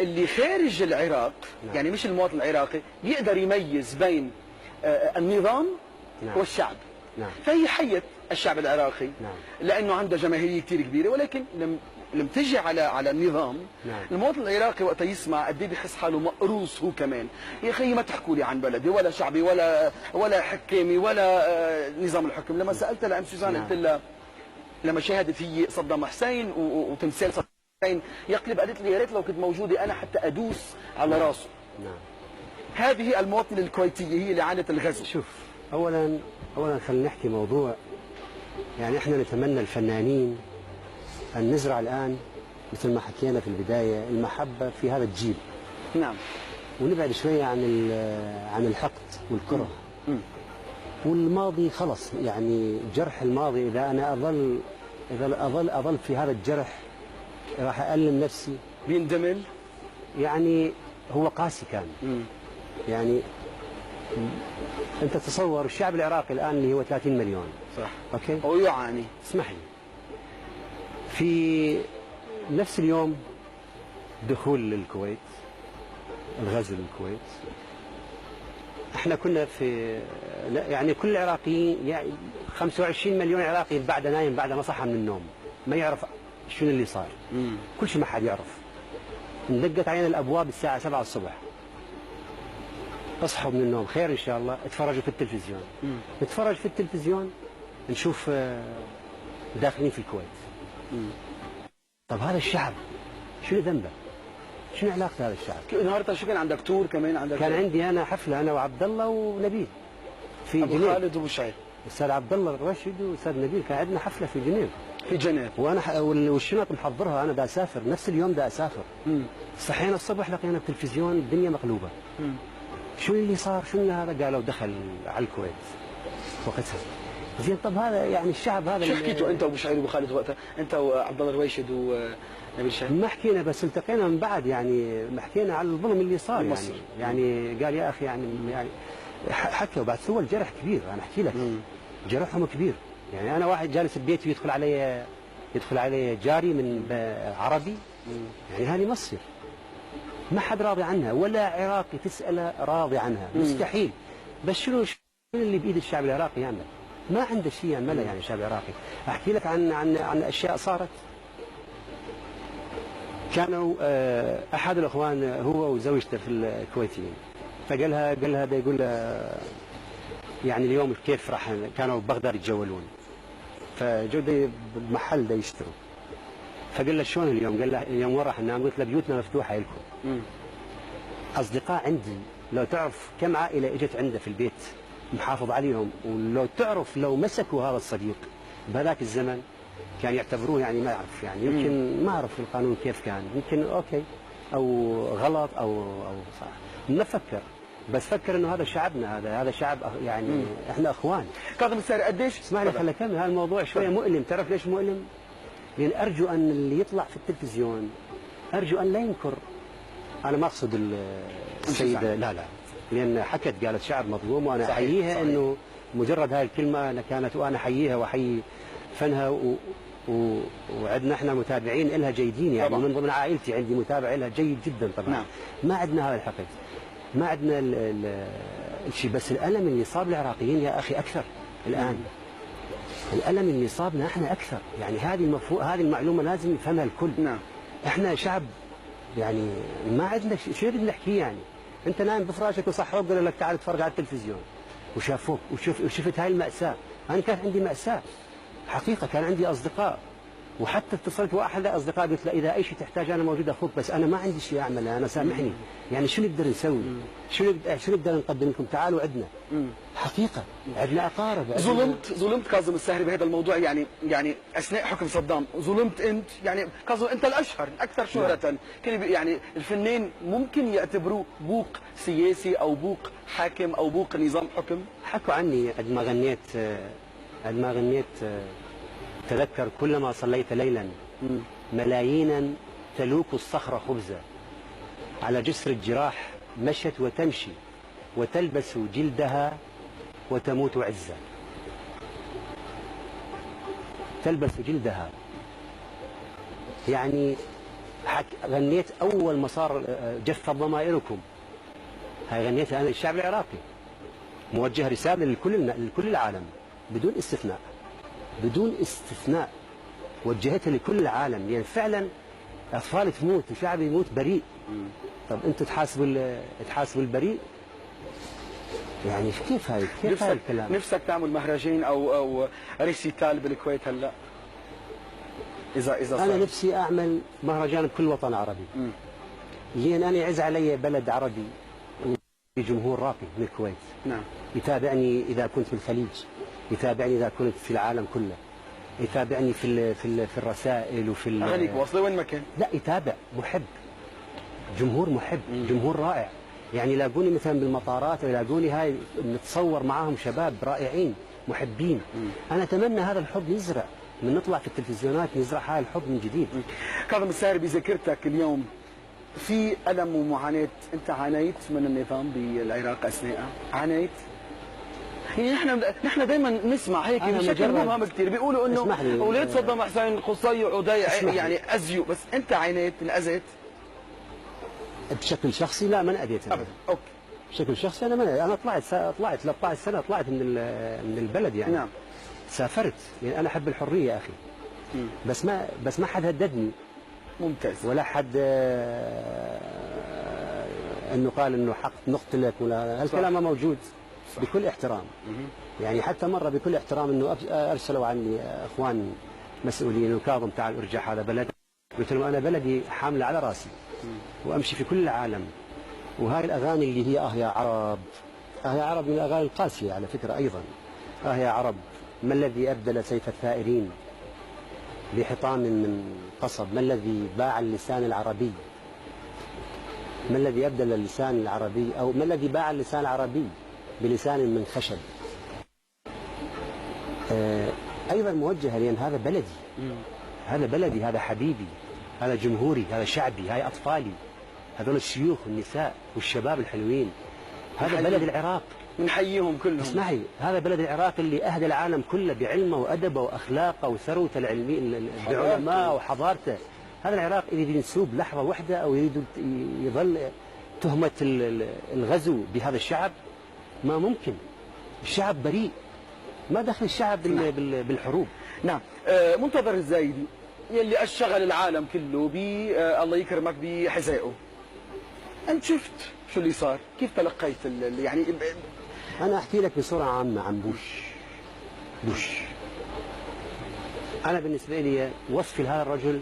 اللي خارج العراق نعم. يعني مش المواطن العراقي يقدر يميز بين النظام نعم. والشعب. نعم. فهي حية الشعب العراقي. نعم. لانه عنده جماهيريه كثير كبيره، ولكن لم تجي على النظام. نعم. المواطن العراقي وقت يسمع قد ايه بحس حاله مقروص هو كمان. يا اخي ما تحكوا لي عن بلدي ولا شعبي ولا حكامي ولا نظام الحكم. لما سالت لام سوزان نعم. قلت لها لما شاهدت هي صدام حسين وتمثال صدام حسين يقلب، قالت لي يا ريت لو كنت موجوده انا حتى ادوس على راسه. نعم. هذه المواطنه الكويتيه هي اللي عانت الغزو. شوف، اولا خلينا نحكي موضوع، يعني احنا نتمنى الفنانين ان نزرع الان مثل ما حكينا في البدايه المحبه في هذا الجيل. نعم. ونبعد شويه عن الحقد والكره. والماضي خلص، يعني جرح الماضي اذا انا اظل في هذا الجرح راح أألم نفسي. بيندمل. يعني هو قاسي كان. يعني انت تصور الشعب العراقي الان اللي هو 30 مليون. صح. اوكي. هو يعاني. اسمح لي، في نفس اليوم دخول الكويت، الغزو للكويت، احنا كنا في يعني كل العراقيين، يعني 25 مليون عراقي بعد نايم بعد ما صحى من النوم ما يعرف شنو اللي صار. كل شيء ما حد يعرف. اندقت علينا الابواب الساعه 7 الصبح. اصحوا من النوم خير ان شاء الله، اتفرجوا في التلفزيون. نتفرج في التلفزيون نشوف داخلين في الكويت. طب هذا الشعب شنو ذنبه؟ شنو علاقه هذا الشعب؟ النهارده شو كان عندك تور كمان عندك؟ كان عندي انا حفله انا وعبد الله ونبيل في ابو جنيف. خالد وابو شعيب. استاذ عبد الله الرشيد واستاذ نبيل كان عندنا حفله في جنيف. في جنيف. وانا والشنط محضرها، انا دا اسافر نفس اليوم دا اسافر. صحينا الصبح لقينا التلفزيون الدنيا مقلوبه. شو اللي صار؟ شنو هذا؟ قالوا دخل على الكويت وقتها. زين طب هذا يعني الشعب هذا شو حكيتوا انت وابو شعيب وابو خالد وقتها؟ انت وعبد الله الرويشد ونبيل شعيب؟ ما حكينا، بس التقينا من بعد، يعني ما حكينا على الظلم اللي صار. يعني قال يا اخي يعني حكوا بعد سوى الجرح كبير. انا احكي لك جرحهم كبير. يعني انا واحد جالس ببيتي يدخل علي جاري من عربي، يعني هذه مصر ما حد راضي عنها، ولا عراقي تسأله راضي عنها، مستحيل. بس شنو اللي بإيد الشعب العراقي يعمل؟ ما عنده شيء يعمله. يعني الشعب العراقي احكي لك عن اشياء صارت. كانوا احد الاخوان هو وزوجته في الكويتيين، فقال لها ده يقول يعني اليوم كيف راح، كانوا ببغداد يتجولون، فجو المحل ده يشتروا، فقال له شلون اليوم؟ قال له اليوم وين راح ننام؟ قلت له بيوتنا مفتوحه لكم. اصدقاء عندي لو تعرف كم عائله اجت عنده في البيت محافظ عليهم، ولو تعرف لو مسكوا هذا الصديق بهذاك الزمن كان يعتبروه يعني ما اعرف، يعني يمكن ما اعرف القانون كيف كان، يمكن اوكي او غلط او صح، ما فكر. بس فكر انه هذا شعبنا، هذا شعب يعني احنا اخوان. كاظم الساري قديش؟ اسمع لي خليني اكمل. هذا الموضوع شويه مؤلم. تعرف ليش مؤلم؟ لان ارجو ان اللي يطلع في التلفزيون ارجو ان لا ينكر. انا ما اقصد السيده، لا لان حكت قالت شعب مظلوم، وانا احييها انه مجرد هاي الكلمه انا كانت، وانا احييها واحيي فنها وعندنا احنا متابعين لها جيدين، يعني طبعا. من ضمن عائلتي عندي متابع لها جيد جدا طبعا. نعم. ما عندنا هذا الحقد، ما عندنا الشيء. بس الالم اللي صاب العراقيين يا اخي اكثر الان. الالم اللي صابنا احنا اكثر. يعني هذه المعلومه لازم يفهمها الكل. نعم. احنا شعب يعني ما عندنا شيء نحكيه. يعني انت نايم بفراشك وصحوك قالوا لك تعال اتفرج على التلفزيون وشافوك وشفت هاي المأساة. انا كان عندي مأساة حقيقة، كان عندي اصدقاء، وحتى اتصلت واحد اصدقاء قلت له اذا اي شيء تحتاج انا موجود اخوك، بس انا ما عندي شيء اعمله، انا سامحني. يعني شو نقدر نسوي؟ شو نقدر نقدم لكم؟ تعالوا عندنا. حقيقة عندنا اقارب. ظلمت كاظم الساهري بهذا الموضوع. يعني اثناء حكم صدام ظلمت انت. يعني كاظم انت الاشهر الاكثر شهرة. يعني الفنان ممكن يعتبروه بوق سياسي او بوق حاكم او بوق نظام حكم. حكوا عني عندما غنيت تذكر كلما صليت ليلا ملايينا تلوك الصخر خبزا، على جسر الجراح مشت وتمشي وتلبس جلدها وتموت عزا. تلبس جلدها يعني غنيت اول ما صار جفت ضمائركم، هاي غنيتها انا للشعب العراقي، موجه رساله لكل العالم بدون استثناء، بدون استثناء وجهتها لكل العالم، لان فعلا اطفال تموت وشعب يموت بريء. طب انتم تحاسبوا البريء؟ يعني كيف هاي الكلام؟ نفسك تعمل مهرجان او ريسيتال بالكويت هلا؟ اذا صار. انا نفسي اعمل مهرجان بكل وطن عربي. لان انا يعز علي بلد عربي بجمهور راقي من الكويت. نعم. يتابعني اذا كنت في الخليج، يتابعني اذا كنت في العالم كله، يتابعني في الرسائل وفي اغانيك واصله وين ما كان. لا، يتابع، محب، جمهور محب، جمهور رائع. يعني يلاقوني مثلا بالمطارات ويلاقوني هاي نتصور معاهم شباب رائعين محبين. انا اتمنى هذا الحب يزرع، من نطلع في التلفزيونات نزرع هذا الحب من جديد. كاظم الساهر، بذاكرتك اليوم في ألم ومعاناة أنت عانيت من النظام بالعراق أثناء؟ عانيت؟ يعني نحن دائما نسمع هيك بشكل مبهم كثير، بيقولوا انه اولاد صدام حسين قصي وضيع يعني ازيوا، بس انت عانيت انأذيت؟ بشكل شخصي لا، ما انأذيت ابدا. اوكي. بشكل شخصي انا طلعت 13 سنه طلعت من البلد يعني. نعم. سافرت، يعني انا احب الحريه يا اخي. بس ما حد هددني. ممتاز. ولا حد انه قال انه حق نقتلك ولا هالكلام ما موجود. صح. بكل احترام. يعني حتى مره بكل احترام انه ارسلوا عني اخوان مسؤولين وكاظم تعال ارجع هذا بلد، قلت لهم انا بلدي حامله على راسي وامشي في كل العالم. وهاي الاغاني اللي هي يا عرب، يا عرب من الاغاني القاسيه على فكره ايضا. يا عرب، ما الذي ابدل سيف الثائرين بحطام من قصب؟ ما الذي باع اللسان العربي؟ ما الذي أبدل اللسان العربي، أو ما الذي باع اللسان العربي بلسان من خشب؟ أيضا موجهة، لأن هذا بلدي، هذا بلدي، هذا حبيبي، هذا جمهوري، هذا شعبي، هاي أطفالي، هذول الشيوخ والنساء والشباب الحلوين. هذا بلد العراق، بنحييهم كلهم. اسمعي، هذا بلد العراق اللي أهدى العالم كله بعلمه وأدبه وأخلاقه وثروته العلمية بعلماء وحضارته. هذا العراق يريد ينسوب لحظة واحدة أو يريد يظل تهمة الغزو بهذا الشعب؟ ما ممكن. الشعب بريء، ما دخل الشعب بالحروب. نعم. منتظر الزايدي يلي أشغل العالم كله الله يكرمك بحذائه، أنت شفت شو اللي صار؟ كيف تلقيت يعني؟ أنا أحكي لك بصورة عامة عن بوش. أنا بالنسبة لي وصفي لهذا الرجل،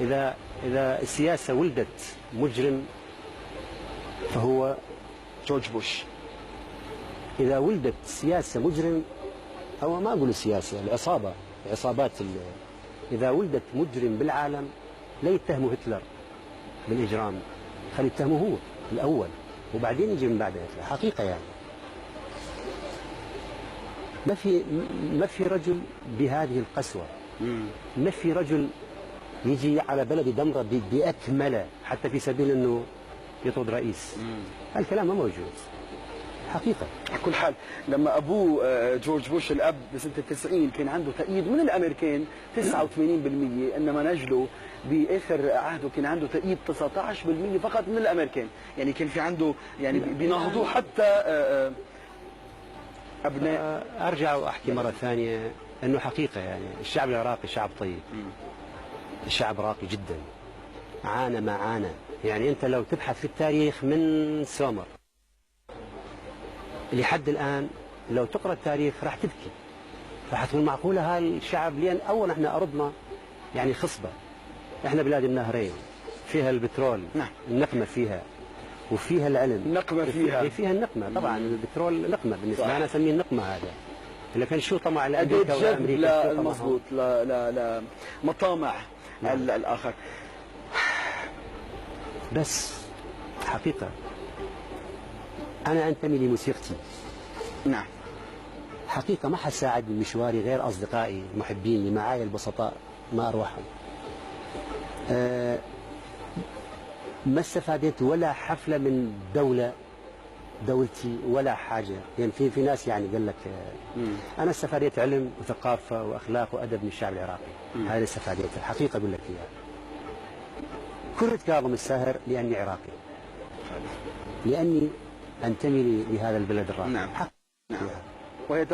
إذا السياسة ولدت مجرم فهو جورج بوش. إذا ولدت السياسة مجرم، أو ما أقول السياسة، عصابات إذا ولدت مجرم بالعالم لا يتهموا هتلر بالإجرام، خلي يتهموا هو الأول وبعدين يجي من بعد هتلر. حقيقة يعني ما في رجل بهذه القسوة، ما في رجل يجي على بلد يدمره بأكمله حتى في سبيل أنه يطرد رئيس. هالكلام ما موجود حقيقة. على كل حال، لما أبوه جورج بوش الأب بسنة 90 كان عنده تأييد من الأمريكان 89%، إنما نجله بآخر عهده كان عنده تأييد 19% فقط من الأمريكان. يعني كان في عنده يعني بيناهضوه حتى أبناء. أرجع وأحكي مرة ثانية أنه حقيقة يعني الشعب العراقي شعب طيب، الشعب راقي جدا، عانى ما عانى. يعني أنت لو تبحث في التاريخ من سومر لحد الآن، لو تقرأ التاريخ راح تبكي، راح تقول معقولة هاي الشعب. لأن أول احنا أرضنا يعني خصبة، احنا بلاد النهرين، فيها البترول. نعم. النقمة فيها وفيها العلم. النقمة فيها النقمة طبعا. البترول نقمة بالنسبة لي، أنا أسميه النقمة هذا. لكن شو طمع الأمريكا والأمريكا؟ المضبوط، لا مطامع. نعم. الآخر. بس حقيقة أنا أنتمي لموسيقتي. نعم. حقيقة ما حساعدني مشواري غير أصدقائي المحبين اللي معايا البسطاء ما أروحهم. ما استفادت ولا حفلة من دولتي ولا حاجة. يعني في ناس يعني قال لك أنا استفادت علم وثقافة وأخلاق وأدب من الشعب العراقي. هذا استفادته حقيقة أقول لك إياها. كرهت كاظم الساهر لأني عراقي، لأني أنتمي لهذا البلد الراقي. نعم. نعم. وهي